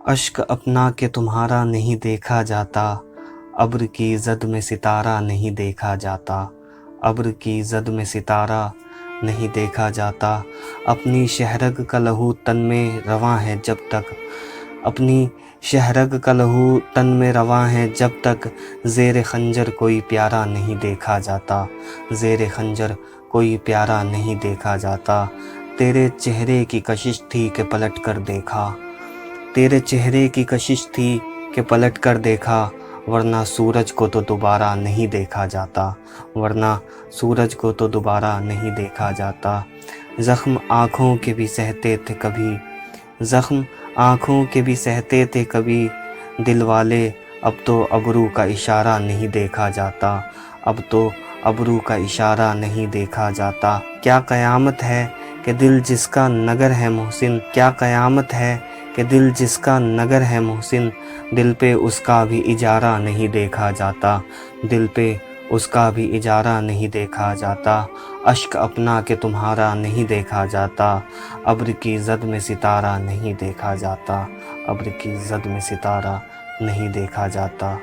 اشک اپنا کہ تمہارا نہیں دیکھا جاتا، ابر کی زد میں ستارہ نہیں دیکھا جاتا، ابر کی زد میں ستارہ نہیں دیکھا جاتا۔ اپنی شہرگ کا لہو تن میں رواں ہے جب تک، اپنی شہرگ کا لہو تن میں رواں ہے جب تک، زیر خنجر کوئی پیارا نہیں دیکھا جاتا، زیر خنجر کوئی پیارا نہیں دیکھا جاتا۔ تیرے چہرے کی کشش تھی کہ پلٹ کر دیکھا، تیرے چہرے کی کشش تھی کہ پلٹ کر دیکھا، ورنہ سورج کو تو دوبارہ نہیں دیکھا جاتا، ورنہ سورج کو تو دوبارہ نہیں دیکھا جاتا۔ زخم آنکھوں کے بھی سہتے تھے کبھی، زخم آنکھوں کے بھی سہتے تھے کبھی دل والے، اب تو ابرو کا اشارہ نہیں دیکھا جاتا، اب تو ابرو کا اشارہ نہیں دیکھا جاتا۔ کیا قیامت ہے کہ دل جس کا نگر ہے محسن، کیا قیامت ہے کہ دل جس کا نگر ہے محسن، دل پہ اس کا بھی اجارہ نہیں دیکھا جاتا، دل پہ اس کا بھی اجارہ نہیں دیکھا جاتا۔ اشک اپنا کہ تمہارا نہیں دیکھا جاتا، ابر کی زد میں ستارہ نہیں دیکھا جاتا، ابر کی زد میں ستارہ نہیں دیکھا جاتا۔